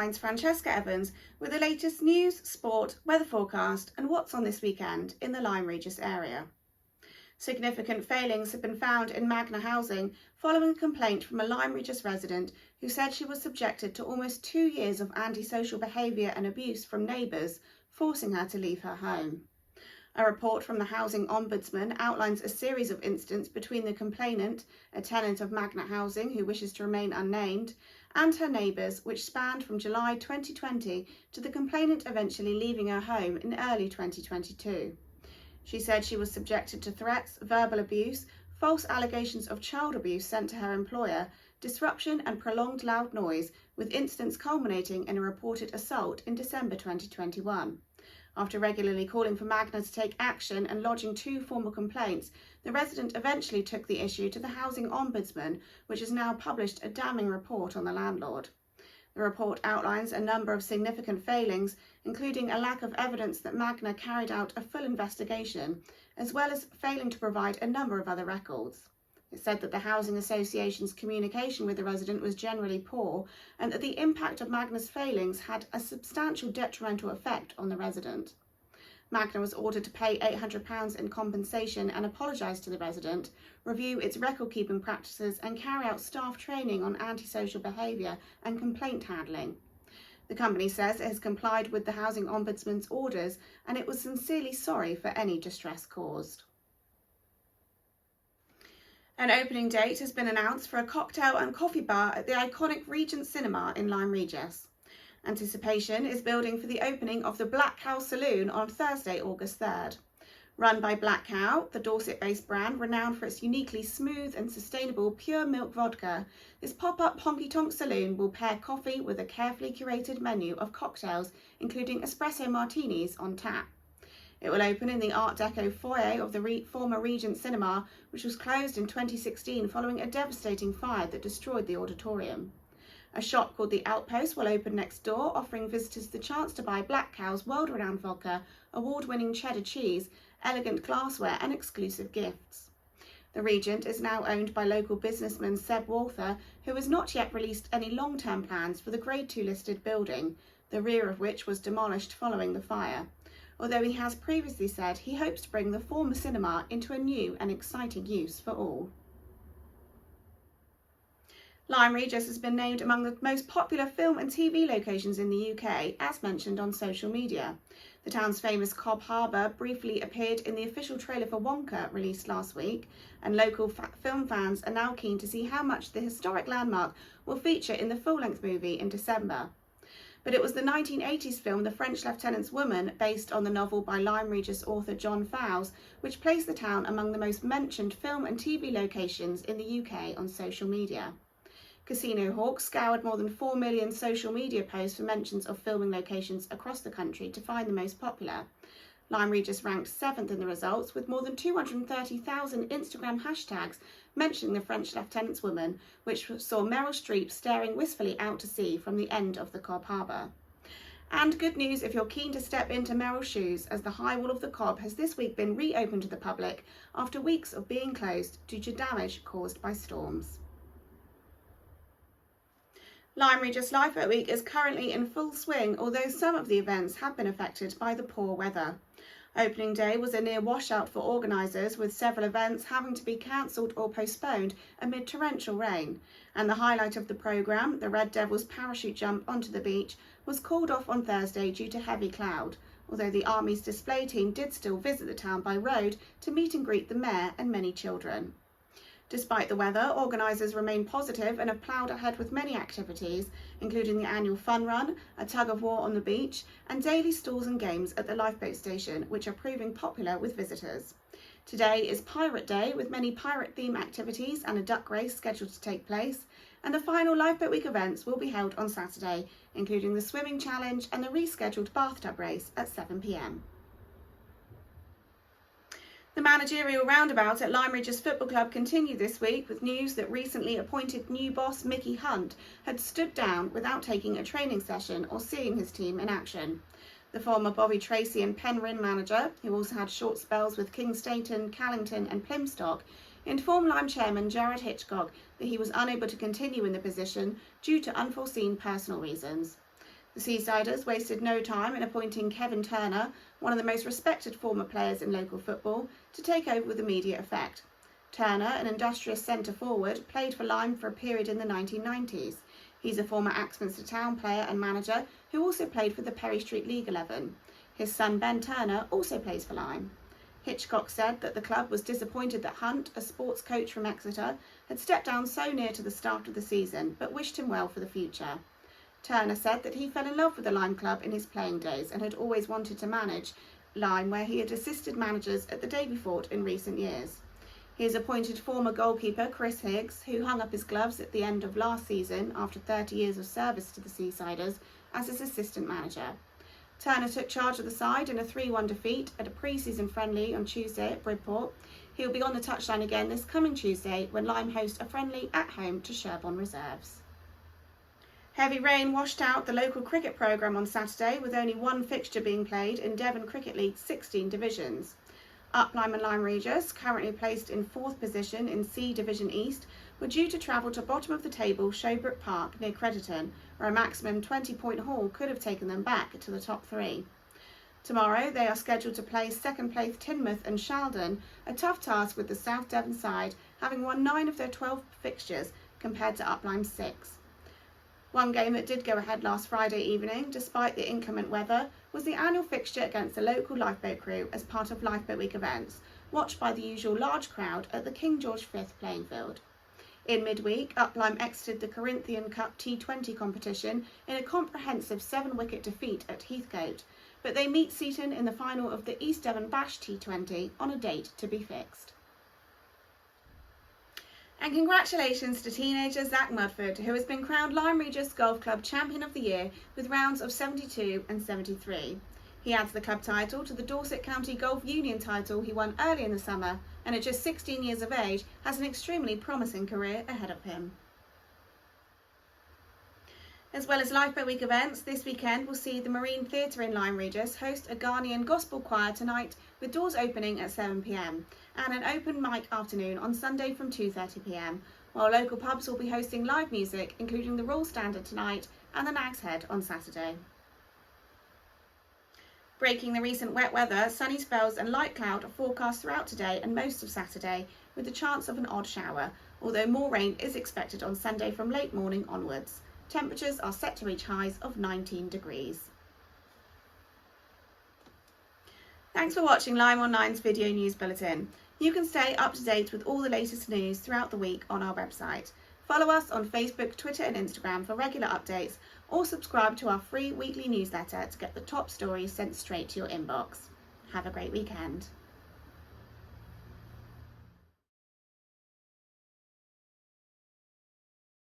LymeOnline's Francesca Evans with the latest news, sport, weather forecast and what's on this weekend in the Lyme Regis area. Significant failings have been found in Magna Housing following a complaint from a Lyme Regis resident who said she was subjected to almost 2 years of antisocial behaviour and abuse from neighbours, forcing her to leave her home. A report from the Housing Ombudsman outlines a series of incidents between the complainant, a tenant of Magna Housing who wishes to remain unnamed, and her neighbours, which spanned from July 2020 to the complainant eventually leaving her home in early 2022. She said she was subjected to threats, verbal abuse, false allegations of child abuse sent to her employer, disruption and prolonged loud noise, with incidents culminating in a reported assault in December 2021. After regularly calling for Magna to take action and lodging 2 formal complaints, the resident eventually took the issue to the Housing Ombudsman, which has now published a damning report on the landlord. The report outlines a number of significant failings, including a lack of evidence that Magna carried out a full investigation, as well as failing to provide a number of other records. It said that the Housing Association's communication with the resident was generally poor and that the impact of Magna's failings had a substantial detrimental effect on the resident. Magna was ordered to pay £800 in compensation and apologise to the resident, review its record-keeping practices and carry out staff training on antisocial behaviour and complaint handling. The company says it has complied with the Housing Ombudsman's orders and it was sincerely sorry for any distress caused. An opening date has been announced for a cocktail and coffee bar at the iconic Regent Cinema in Lyme Regis. Anticipation is building for the opening of the Black Cow Saloon on Thursday, August 3rd. Run by Black Cow, the Dorset-based brand renowned for its uniquely smooth and sustainable pure milk vodka, this pop-up honky-tonk saloon will pair coffee with a carefully curated menu of cocktails, including espresso martinis on tap. It will open in the Art Deco foyer of the former Regent Cinema, which was closed in 2016 following a devastating fire that destroyed the auditorium. A shop called The Outpost will open next door, offering visitors the chance to buy Black Cow's world-renowned vodka, award-winning cheddar cheese, elegant glassware and exclusive gifts. The Regent is now owned by local businessman Seb Walther, who has not yet released any long-term plans for the Grade 2 listed building, the rear of which was demolished following the fire, although he has previously said he hopes to bring the former cinema into a new and exciting use for all. Lyme Regis has been named among the most popular film and TV locations in the UK, as mentioned on social media. The town's famous Cobb Harbor briefly appeared in the official trailer for Wonka, released last week, and local film fans are now keen to see how much the historic landmark will feature in the full-length movie in December. But it was the 1980s film The French Lieutenant's Woman, based on the novel by Lyme Regis author John Fowles, which placed the town among the most mentioned film and TV locations in the UK on social media. Casino Hawk scoured more than 4 million social media posts for mentions of filming locations across the country to find the most popular. Lyme Regis ranked 7th in the results, with more than 230,000 Instagram hashtags mentioning The French Lieutenant's Woman, which saw Meryl Streep staring wistfully out to sea from the end of the Cobb Harbor. And good news if you're keen to step into Meryl's shoes, as the high wall of the Cobb has this week been reopened to the public after weeks of being closed due to damage caused by storms. Lyme Regis Lifeboat Week is currently in full swing, although some of the events have been affected by the poor weather. Opening day was a near washout for organisers, with several events having to be cancelled or postponed amid torrential rain. And the highlight of the programme, the Red Devils parachute jump onto the beach, was called off on Thursday due to heavy cloud, although the Army's display team did still visit the town by road to meet and greet the Mayor and many children. Despite the weather, organisers remain positive and have ploughed ahead with many activities, including the annual fun run, a tug-of-war on the beach, and daily stalls and games at the Lifeboat station, which are proving popular with visitors. Today is Pirate Day, with many pirate-themed activities and a duck race scheduled to take place, and the final Lifeboat Week events will be held on Saturday, including the swimming challenge and the rescheduled bathtub race at 7 p.m. The managerial roundabout at Lyme Regis Football Club continued this week, with news that recently appointed new boss Mickey Hunt had stood down without taking a training session or seeing his team in action. The former Bobby Tracy and Penryn manager, who also had short spells with King Stainton, Callington and Plymstock, informed Lyme chairman Jared Hitchcock that he was unable to continue in the position due to unforeseen personal reasons. The Seasiders wasted no time in appointing Kevin Turner, one of the most respected former players in local football, to take over with immediate effect. Turner, an industrious centre forward, played for Lyme for a period in the 1990s. He's a former Axminster Town player and manager who also played for the Perry Street League 11. His son Ben Turner also plays for Lyme. Hitchcock said that the club was disappointed that Hunt, a sports coach from Exeter, had stepped down so near to the start of the season, but wished him well for the future. Turner said that he fell in love with the Lyme club in his playing days and had always wanted to manage Lyme, where he had assisted managers at the Davyfort in recent years. He has appointed former goalkeeper Chris Higgs, who hung up his gloves at the end of last season after 30 years of service to the Seasiders, as his assistant manager. Turner took charge of the side in a 3-1 defeat at a pre-season friendly on Tuesday at Bridport. He'll be on the touchline again this coming Tuesday when Lyme host a friendly at home to Sherborne Reserves. Heavy rain washed out the local cricket programme on Saturday, with only one fixture being played in Devon Cricket League's 16 divisions. Lyme and Lyme Regis, currently placed in 4th position in C Division East, were due to travel to bottom of the table Showbrook Park near Crediton, where a maximum 20-point haul could have taken them back to the top 3. Tomorrow they are scheduled to play second-placed Teignmouth and Shaldon, a tough task with the South Devon side having won 9 of their 12 fixtures compared to Lyme's 6. One game that did go ahead last Friday evening, despite the inclement weather, was the annual fixture against the local Lifeboat crew as part of Lifeboat Week events, watched by the usual large crowd at the King George V playing field. In midweek, Lyme exited the Corinthian Cup T20 competition in a comprehensive 7-wicket defeat at Heathcote, but they meet Seaton in the final of the East Devon Bash T20 on a date to be fixed. And congratulations to teenager Zach Mudford, who has been crowned Lyme Regis Golf Club Champion of the Year with rounds of 72 and 73. He adds the club title to the Dorset County Golf Union title he won early in the summer, and at just 16 years of age has an extremely promising career ahead of him. As well as Lifeboat Week events, this weekend will see the Marine Theatre in Lyme Regis host a Ghanaian gospel choir tonight, with doors opening at 7 p.m, and an open mic afternoon on Sunday from 2:30 p.m, while local pubs will be hosting live music, including the Royal Standard tonight and the Nag's Head on Saturday. Breaking the recent wet weather, sunny spells and light cloud are forecast throughout today and most of Saturday, with the chance of an odd shower, although more rain is expected on Sunday from late morning onwards. Temperatures are set to reach highs of 19 degrees. Thanks for watching LymeOnline's video news bulletin. You can stay up to date with all the latest news throughout the week on our website. Follow us on Facebook, Twitter and Instagram for regular updates, or subscribe to our free weekly newsletter to get the top stories sent straight to your inbox. Have a great weekend.